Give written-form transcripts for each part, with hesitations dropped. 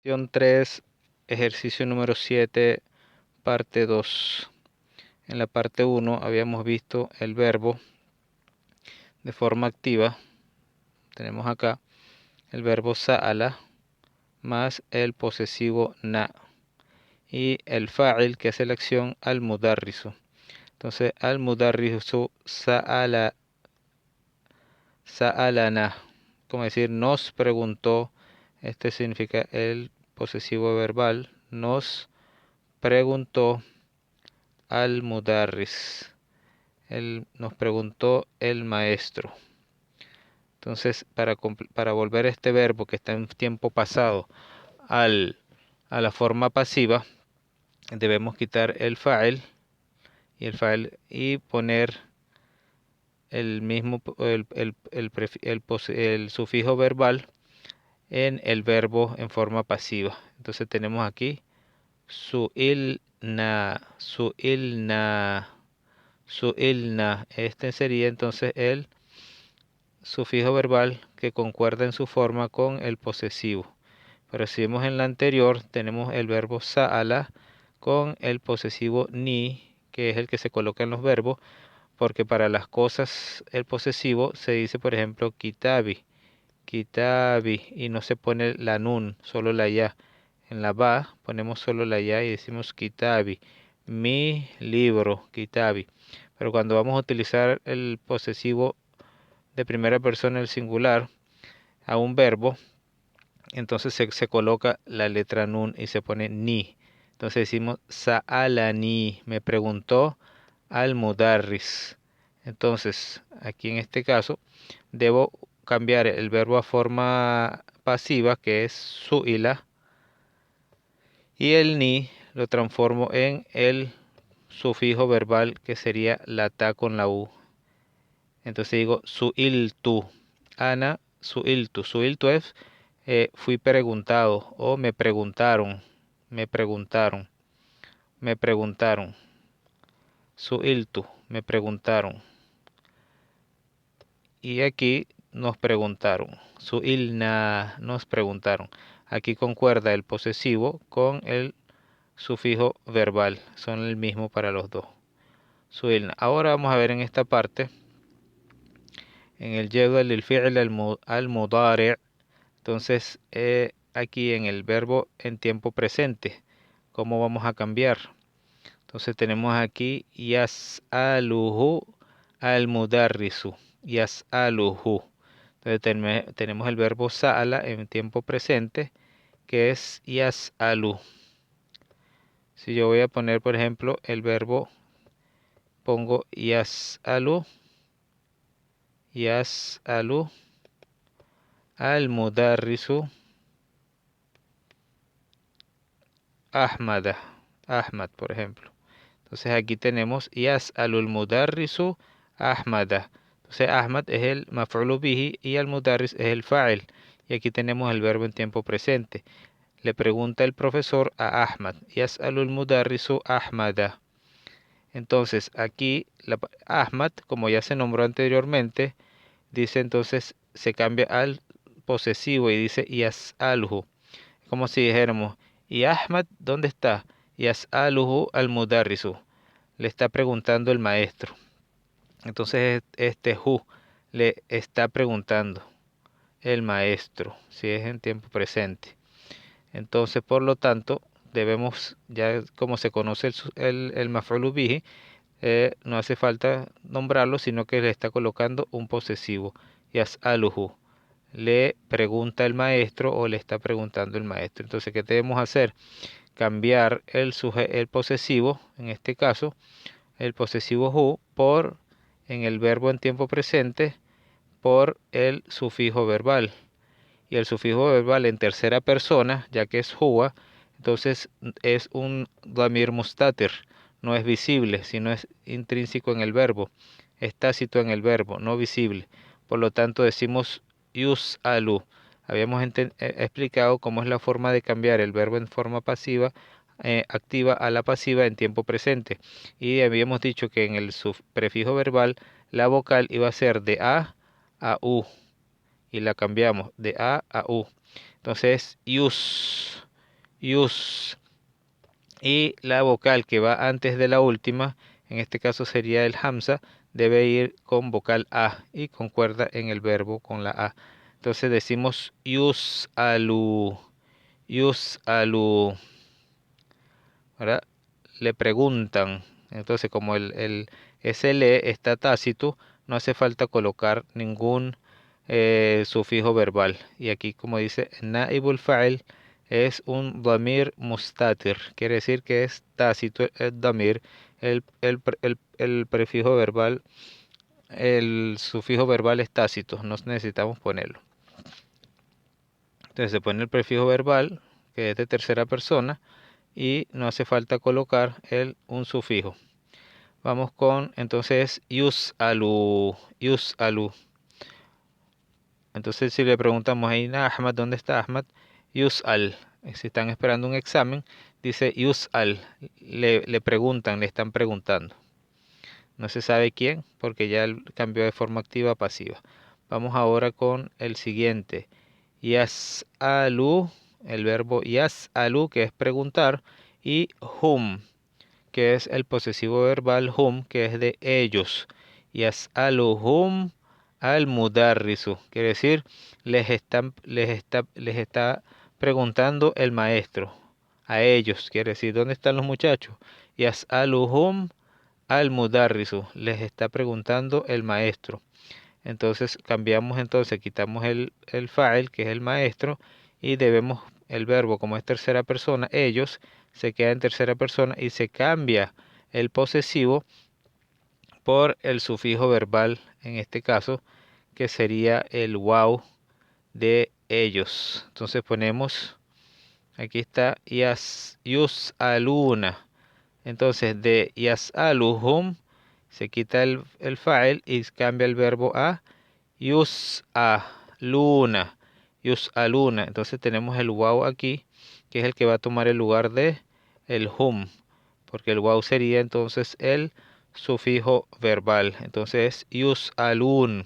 Lección 3, ejercicio número 7, parte 2. En la parte 1 habíamos visto el verbo de forma activa. Tenemos acá el verbo sa'ala más el posesivo na y el fa'il, que hace la acción, al-mudarrisu. Entonces, al-mudarrisu sa'alana, como decir, nos preguntó. Este significa el posesivo verbal. Nos preguntó al-mudarris. Nos preguntó el maestro. Entonces, para volver este verbo que está en tiempo pasado a la forma pasiva, debemos quitar el fa'il y poner el mismo el sufijo verbal en el verbo en forma pasiva. Entonces tenemos aquí su'ilna. Este sería entonces el sufijo verbal que concuerda en su forma con el posesivo. Pero si vemos en la anterior, tenemos el verbo sa'ala con el posesivo ni, que es el que se coloca en los verbos, porque para las cosas el posesivo se dice, por ejemplo, kitabi, y no se pone la nun, solo la ya. En la ba ponemos solo la ya y decimos kitabi, mi libro, kitabi. Pero cuando vamos a utilizar el posesivo de primera persona, el singular, a un verbo, entonces se coloca la letra nun y se pone ni. Entonces decimos sa'alani, me preguntó al-mudarris. Entonces, aquí en este caso, debo cambiar el verbo a forma pasiva, que es su'ila, y el ni lo transformo en el sufijo verbal, que sería la ta con la u. Entonces digo su'iltu, ana su'iltu. Su'iltu es fui preguntado o me preguntaron, me preguntaron, me preguntaron. Su'iltu, me preguntaron. Y aquí nos preguntaron. Su'ilna, nos preguntaron. Aquí concuerda el posesivo con el sufijo verbal. Son el mismo para los dos. Su'ilna. Ahora vamos a ver en esta parte, en el jadwal del fi'l al-mudari'. Entonces, aquí en el verbo en tiempo presente, ¿cómo vamos a cambiar? Entonces tenemos aquí yas'aluhu al-mudarrisu. Yas'aluhu. Entonces tenemos el verbo sa'ala en tiempo presente, que es yas'alu. Si yo voy a poner, por ejemplo, el verbo, pongo yas'alu al-mudarrisu Ahmad, por ejemplo. Entonces aquí tenemos yas'alul mudarrisu Ahmada. Entonces Ahmad es el maf'ulu bihi y al mudarris es el fa'il. Y aquí tenemos el verbo en tiempo presente. Le pregunta el profesor a Ahmad. Yas'alul mudarrisu Ahmada. Entonces aquí Ahmad, como ya se nombró anteriormente, dice entonces, se cambia al posesivo y dice yas'aluhu. Como si dijéramos, ¿y Ahmad dónde está? Yas'aluhu al mudarrisu. Le está preguntando el maestro. Entonces este hu le está preguntando el maestro, si es en tiempo presente. Entonces, por lo tanto, debemos, ya como se conoce el maf'ulu bihi, no hace falta nombrarlo, sino que le está colocando un posesivo. Yas'aluhu. Le pregunta el maestro o le está preguntando el maestro. Entonces, ¿qué debemos hacer? Cambiar el posesivo, en este caso, el posesivo hu, en el verbo en tiempo presente, por el sufijo verbal. Y el sufijo verbal en tercera persona, ya que es huwa, entonces es un damir mustatir, no es visible, sino es intrínseco en el verbo, es tácito en el verbo, no visible. Por lo tanto decimos yus'alu. Habíamos explicado cómo es la forma de cambiar el verbo en forma pasiva, activa a la pasiva en tiempo presente. Y habíamos dicho que en el prefijo verbal la vocal iba a ser de a u y la cambiamos de a u. Entonces, yus. Y la vocal que va antes de la última, en este caso sería el hamza, debe ir con vocal a y concuerda en el verbo con la a. Entonces decimos yus'alu, yus'alu, ¿verdad? Le preguntan. Entonces como el SL está tácito, no hace falta colocar ningún sufijo verbal. Y aquí como dice naibul fa'il es un damir mustatir, quiere decir que es tácito el damir, el prefijo verbal, el sufijo verbal es tácito, no necesitamos ponerlo. Entonces se pone el prefijo verbal, que es de tercera persona, y no hace falta colocar un sufijo. Vamos con entonces yus'alu, yus'alu. Entonces si le preguntamos ahí a Ahmad, ¿dónde está Ahmad? Yus'al. Si están esperando un examen, dice yus'al. Le preguntan, le están preguntando. No se sabe quién, porque ya cambió de forma activa a pasiva. Vamos ahora con el siguiente. Yas'alu, el verbo yas'alu, que es preguntar, y hum, que es el posesivo verbal hum, que es de ellos. Yas'aluhum al mudarrisu, quiere decir, les está preguntando el maestro. A ellos, quiere decir, ¿dónde están los muchachos? Yas'aluhum al mudarrisu, les está preguntando el maestro. Entonces cambiamos, entonces quitamos el fa'il, que es el maestro, y debemos el verbo, como es tercera persona, ellos, se queda en tercera persona y se cambia el posesivo por el sufijo verbal, en este caso, que sería el wow de ellos. Entonces ponemos, aquí está, yus'aluna. Entonces de yas'aluhum se quita el fa'il y cambia el verbo a yus'aluna, yus'aluna. Entonces tenemos el waw aquí, que es el que va a tomar el lugar de el hum, porque el waw sería entonces el sufijo verbal. Entonces yus'alun,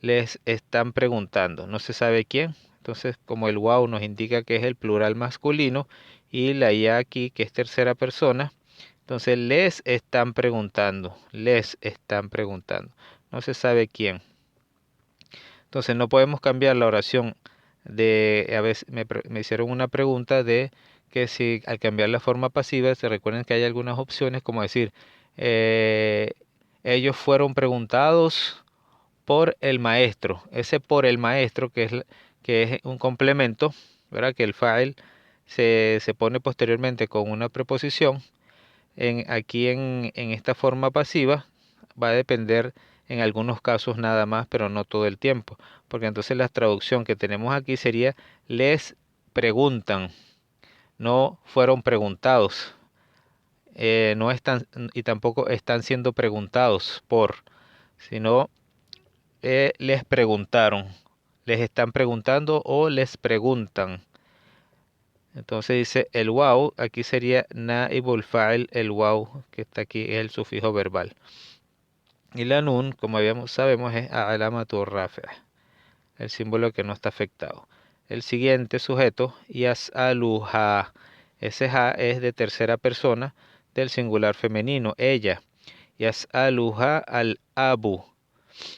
les están preguntando, no se sabe quién. Entonces como el waw nos indica que es el plural masculino y la ya aquí que es tercera persona, entonces les están preguntando, les están preguntando. No se sabe quién. Entonces no podemos cambiar la oración de, a veces me hicieron una pregunta de que si al cambiar la forma pasiva, se recuerden que hay algunas opciones como decir, eh, ellos fueron preguntados por el maestro. Ese por el maestro que es un complemento, ¿verdad? Que el file se pone posteriormente con una preposición. Aquí en esta forma pasiva va a depender en algunos casos nada más, pero no todo el tiempo, porque entonces la traducción que tenemos aquí sería les preguntan, no fueron preguntados, no están y tampoco están siendo preguntados por, sino les preguntaron, les están preguntando o les preguntan. Entonces dice el wow, aquí sería naibul fa'il, el wow que está aquí es el sufijo verbal. Y la nun, como sabemos, es alamatu rafi'a, el símbolo que no está afectado. El siguiente sujeto, yas'aluha. Ese ha es de tercera persona del singular femenino, ella. Yas'aluha al abu.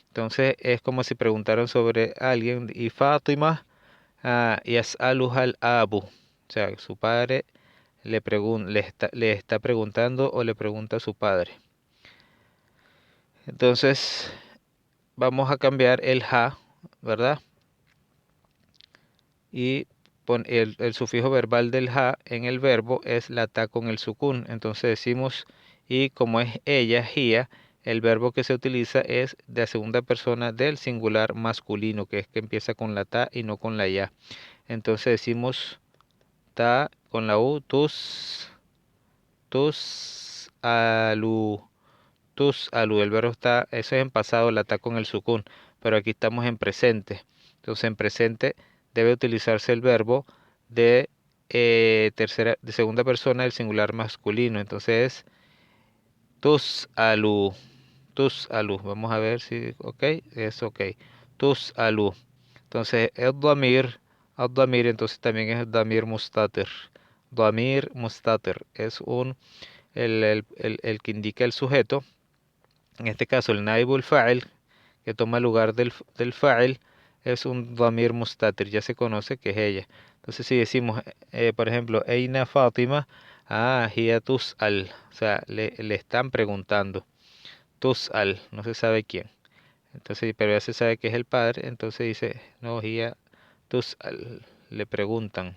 Entonces es como si preguntaron sobre alguien y Fátima, yas'aluha al abu. O sea, su padre le está preguntando o le pregunta a su padre. Entonces vamos a cambiar el ha, ¿verdad? Y el sufijo verbal del ha en el verbo es la ta con el sukun. Entonces decimos, y como es ella, hia, el verbo que se utiliza es de la segunda persona del singular masculino, que es que empieza con la ta y no con la ya. Entonces decimos ta con la u, alu. Alu, el verbo está, eso es en pasado, la ta con el sukun, pero aquí estamos en presente. Entonces en presente debe utilizarse el verbo de de segunda persona del singular masculino. Entonces alu, alu. Vamos a ver si, ok, es ok. Alu. Entonces el damir Ad-damir entonces también es damir mustatir. Damir mustatir es el que indica el sujeto. En este caso el naibul fa'il, que toma el lugar del fa'il, es un damir mustatir, ya se conoce que es ella. Entonces si decimos, por ejemplo, Eina Fátima, hiya tus'al, o sea, le están preguntando. Tus'al, no se sabe quién. Entonces, pero ya se sabe que es el padre, entonces dice, no, hiya tus'al, le preguntan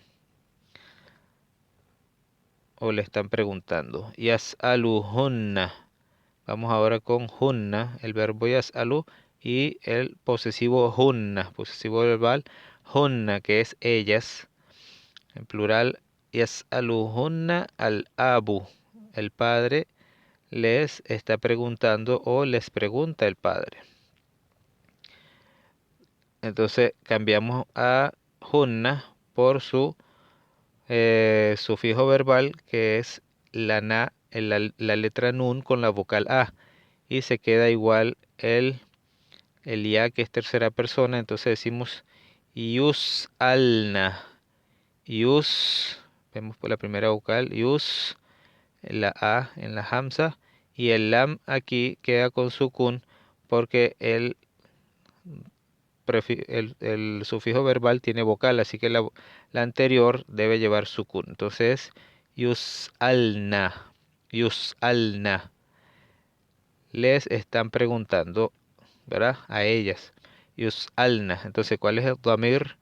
o le están preguntando. Yas'aluhunna. Vamos ahora con hunna, el verbo yas'alu y el posesivo hunna, posesivo verbal hunna, que es ellas. En plural, yas'aluhunna al abu. El padre les está preguntando o les pregunta el padre. Entonces cambiamos a hunna por su sufijo verbal, que es la letra nun con la vocal a, y se queda igual el ya, que es tercera persona. Entonces decimos yus'alna. Vemos por la primera vocal, la a en la hamza, y el lam aquí queda con sukun porque el sufijo verbal tiene vocal, así que la anterior debe llevar sukun. Entonces, yus'alna, yus'alna. Les están preguntando, ¿verdad? A ellas. Yus'alna. Entonces, ¿cuál es el damir?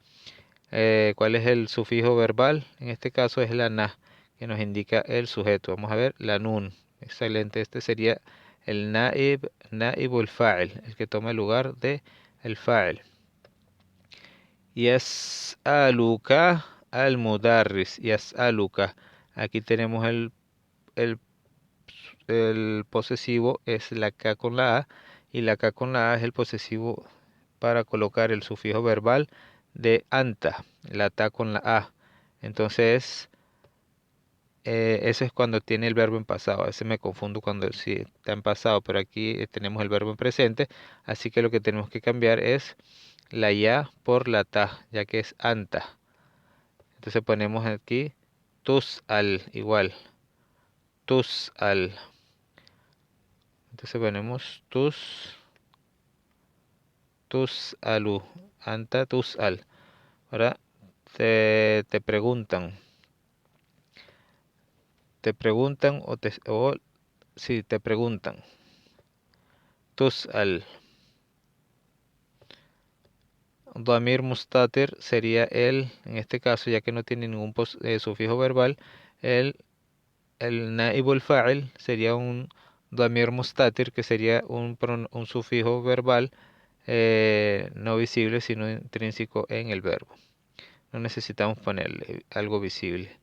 ¿Cuál es el sufijo verbal? En este caso es la na, que nos indica el sujeto. Vamos a ver, la nun. Excelente. Este sería el naib o el fa'il, el que toma el lugar de el fa'il. Yas'aluka al mudarris. Yas'aluka. Aquí tenemos el, el posesivo, es la K con la A, y la K con la A es el posesivo para colocar el sufijo verbal de anta, la ta con la A. Entonces, eso es cuando tiene el verbo en pasado. A veces me confundo cuando sí está en pasado, pero aquí tenemos el verbo en presente. Así que lo que tenemos que cambiar es la ya por la ta, ya que es anta. Entonces ponemos aquí tus al igual. Tus al. Entonces ponemos tus alu. Anta tus al. Ahora te preguntan. Te preguntan o si te preguntan. Tus'al. Damir mustatir sería en este caso, ya que no tiene ningún sufijo verbal, el, el naibul fa'il sería un damir mustatir, que sería un sufijo verbal no visible, sino intrínseco en el verbo. No necesitamos ponerle algo visible.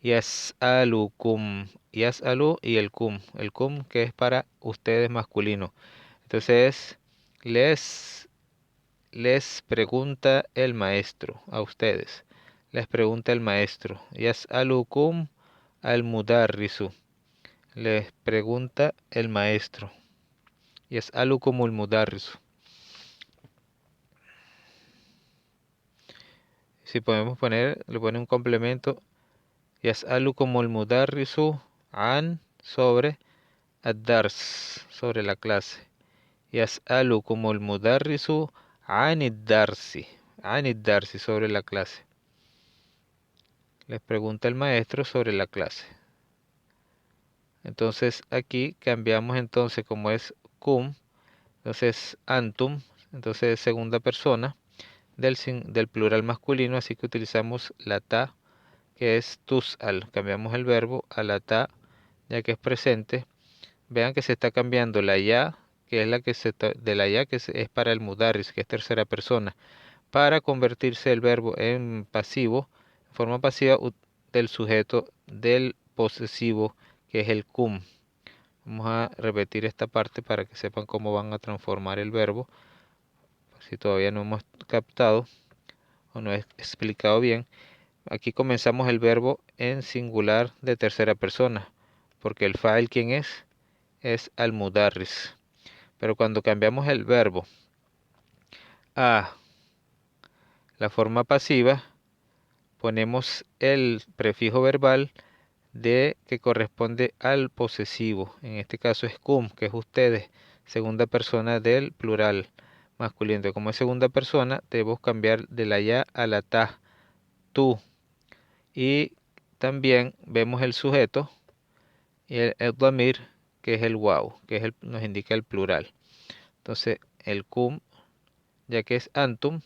Yas'alukum. Yas'alu y el kum. El kum, que es para ustedes masculino. Entonces, les pregunta el maestro a ustedes. Les pregunta el maestro. Yas'alukum al mudarrisu. Les pregunta el maestro. Yas'alukum al mudarrisu. Si podemos poner, le pone un complemento. Yas'alukum al mudarrisu an sobre ad-dars, sobre la clase. Yas'alukum al mudarrisu anid darsi. Anid darsi, sobre la clase. Les pregunta el maestro sobre la clase. Entonces aquí cambiamos entonces como es cum, entonces antum, entonces segunda persona del plural masculino, así que utilizamos la ta, que es tus'al. Cambiamos el verbo a la ta, ya que es presente. Vean que se está cambiando la ya, que es la que de la ya, que es para el mudarris, que es tercera persona, para convertirse el verbo en pasivo, en forma pasiva del sujeto del posesivo, que es el cum. Vamos a repetir esta parte para que sepan cómo van a transformar el verbo, si todavía no hemos captado o no he explicado bien. Aquí comenzamos el verbo en singular de tercera persona, porque el fa'il, ¿quién es? Es al-mudarris. Pero cuando cambiamos el verbo a la forma pasiva, ponemos el prefijo verbal de que corresponde al posesivo. En este caso es cum, que es ustedes, segunda persona del plural masculino. Como es segunda persona, debemos cambiar de la ya a la ta, tú. Y también vemos el sujeto y el damir, que es el wow, que es nos indica el plural. Entonces, el cum, ya que es antum,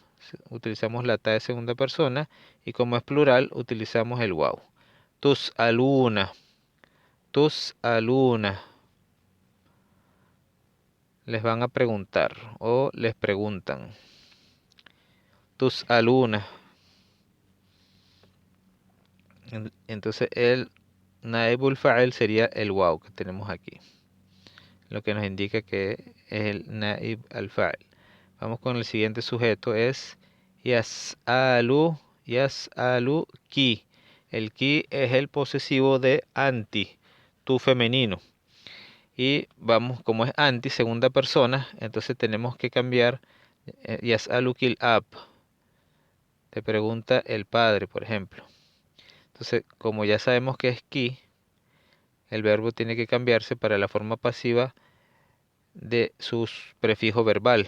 utilizamos la ta de segunda persona, y como es plural, utilizamos el wow. Tus aluna, tus aluna. Les van a preguntar o les preguntan. Tus aluna. Entonces el naibul fa'il sería el wow que tenemos aquí, lo que nos indica que es el naib al fa'il. Vamos con el siguiente sujeto, es yas'alu, yas'alu ki. El ki es el posesivo de anti, tu femenino. Y vamos, como es anti, segunda persona, entonces tenemos que cambiar yas'alu kil ab. Te pregunta el padre, por ejemplo. Entonces, como ya sabemos que es ki, el verbo tiene que cambiarse para la forma pasiva de su prefijo verbal.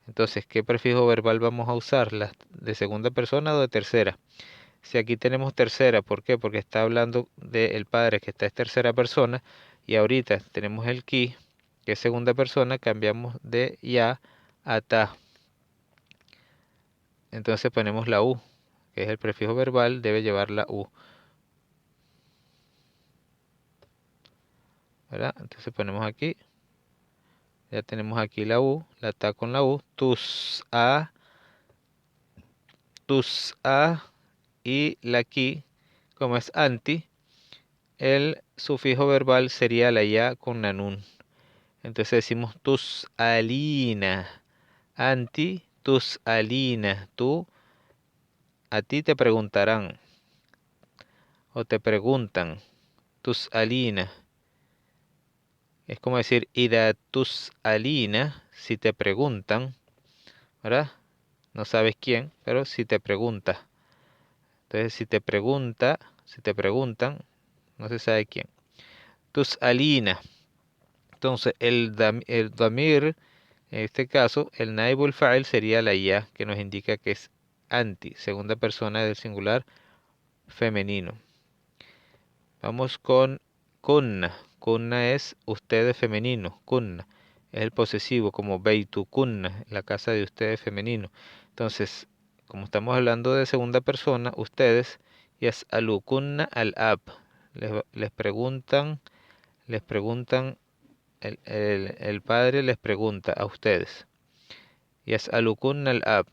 Entonces, ¿qué prefijo verbal vamos a usar? ¿La de segunda persona o de tercera? Si aquí tenemos tercera, ¿por qué? Porque está hablando del padre, que está en tercera persona, y ahorita tenemos el ki, que es segunda persona, cambiamos de ya a ta. Entonces ponemos la u, que es el prefijo verbal, debe llevar la u, ¿verdad? Entonces ponemos aquí, ya tenemos aquí la u, la ta con la u, tus a, y la ki, como es anti, el sufijo verbal sería la ya con la nun. Entonces decimos tus alina, anti, tus alina, tú, a ti te preguntarán, o te preguntan, tus alina. Es como decir, ida tus alina, si te preguntan, ¿verdad? No sabes quién, pero si te pregunta. Entonces, si te pregunta, si te preguntan, no se sabe quién. Tus alina. Entonces, el damir, en este caso, el naibul fa'il sería la ya, que nos indica que es anti, segunda persona del singular femenino. Vamos con kunna. Kunna es ustedes femenino. Kunna es el posesivo, como beitu kunna, la casa de ustedes femenino. Entonces, como estamos hablando de segunda persona, ustedes, yas'alukunna al ab. Les preguntan, el padre les pregunta a ustedes. Yas'alukunna al ab.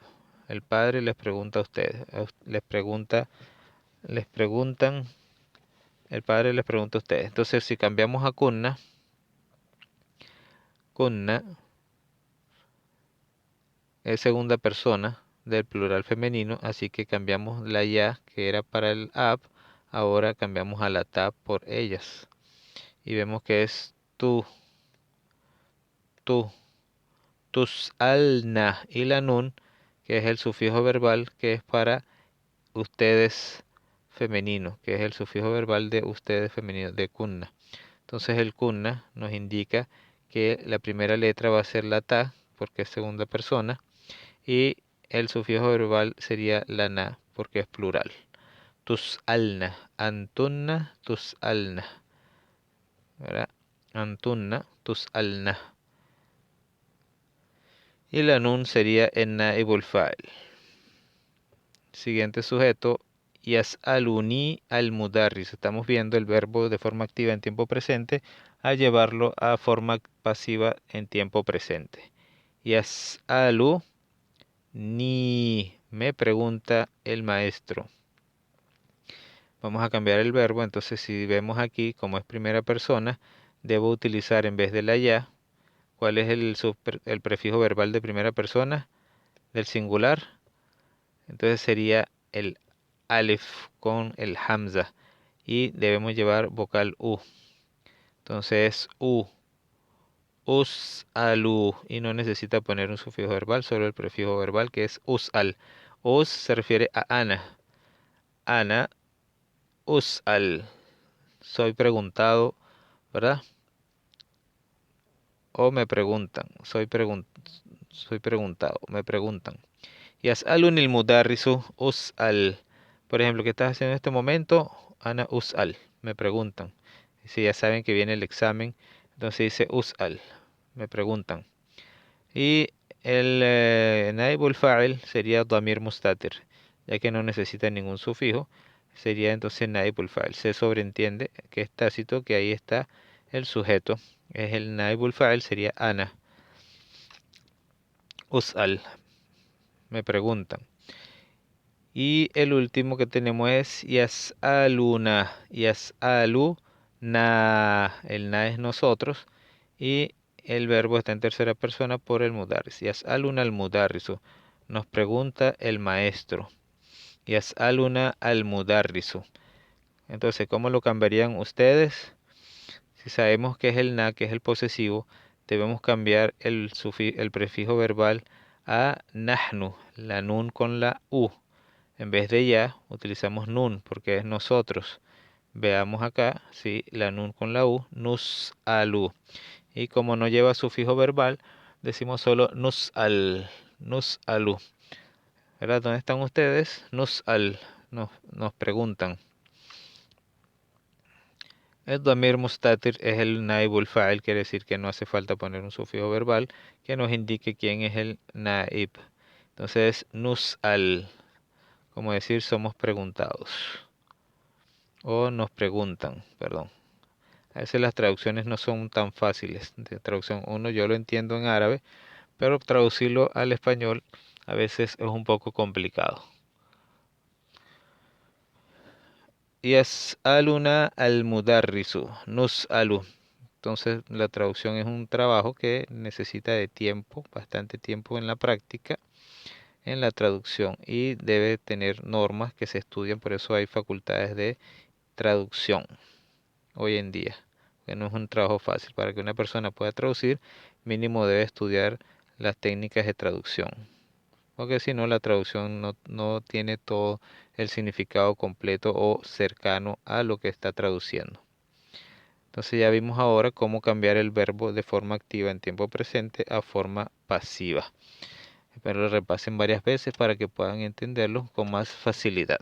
El padre les pregunta a ustedes. Les preguntan, el padre les pregunta a ustedes. Entonces, si cambiamos a kunna, kunna es segunda persona del plural femenino, así que cambiamos la ya, que era para el ab, ahora cambiamos a la ta por ellas. Y vemos que es tú, tú, tus alna, y la nun, que es el sufijo verbal, que es para ustedes femenino, que es el sufijo verbal de ustedes femenino, de kunna. Entonces el kunna nos indica que la primera letra va a ser la ta, porque es segunda persona, y el sufijo verbal sería la na, porque es plural. Tus alna, antunna, tus alna, ¿verdad? Antunna, tus alna. Y la nun sería en naibul fa'il. Siguiente sujeto, yas'aluni al mudarris. Estamos viendo el verbo de forma activa en tiempo presente a llevarlo a forma pasiva en tiempo presente. Yas'alu ni, me pregunta el maestro. Vamos a cambiar el verbo, entonces si vemos aquí, como es primera persona, debo utilizar en vez de la ya, ¿cuál es el prefijo verbal de primera persona? Del singular. Entonces sería el alif con el hamza y debemos llevar vocal u. Entonces u, us'alu, y no necesita poner un sufijo verbal, solo el prefijo verbal que es us'al. Us se refiere a ana. ana us'al. Soy preguntado, ¿verdad? O me preguntan. Soy preguntado. Me preguntan. Yas'aluni el mudarrisu us'al. Por ejemplo, ¿qué estás haciendo en este momento? Ana us'al. Me preguntan. Si ya saben que viene el examen, entonces dice us'al. Me preguntan. Y el naibul fa'il sería damir mustatir, ya que no necesita ningún sufijo. Sería entonces naibul fa'il. Se sobreentiende que es tácito, que ahí está el sujeto. Es el naibul fa'il, sería ana. Us'al. Me preguntan. Y el último que tenemos es yas'aluna. Yas'aluna. El na es nosotros. Y el verbo está en tercera persona por el mudarris. Yas'aluna al mudarrisu. Nos pregunta el maestro. Yas'aluna al mudarrisu. Entonces, ¿cómo lo cambiarían ustedes? Si sabemos que es el na, que es el posesivo, debemos cambiar el prefijo verbal a nahnu, la nun con la u. En vez de ya, utilizamos nun porque es nosotros. Veamos acá, sí, la nun con la u, nus'alu. Y como no lleva sufijo verbal, decimos solo nus'alu. ¿Verdad? ¿Dónde están ustedes? Nus'al. Nos preguntan. El damir mustatir es el naibul fa'il, quiere decir que no hace falta poner un sufijo verbal que nos indique quién es el naib. Entonces, nus'al, como decir somos preguntados. O nos preguntan, perdón. A veces las traducciones no son tan fáciles. De traducción uno yo lo entiendo en árabe, pero traducirlo al español a veces es un poco complicado. Yas'aluna al mudarrisu, nus'alu. Entonces la traducción es un trabajo que necesita de tiempo, bastante tiempo en la práctica, en la traducción, y debe tener normas que se estudian, por eso hay facultades de traducción hoy en día, que no es un trabajo fácil. Para que una persona pueda traducir, mínimo debe estudiar las técnicas de traducción, porque si no la traducción no tiene todo el significado completo o cercano a lo que está traduciendo. Entonces ya vimos ahora cómo cambiar el verbo de forma activa en tiempo presente a forma pasiva. Espero lo repasen varias veces para que puedan entenderlo con más facilidad.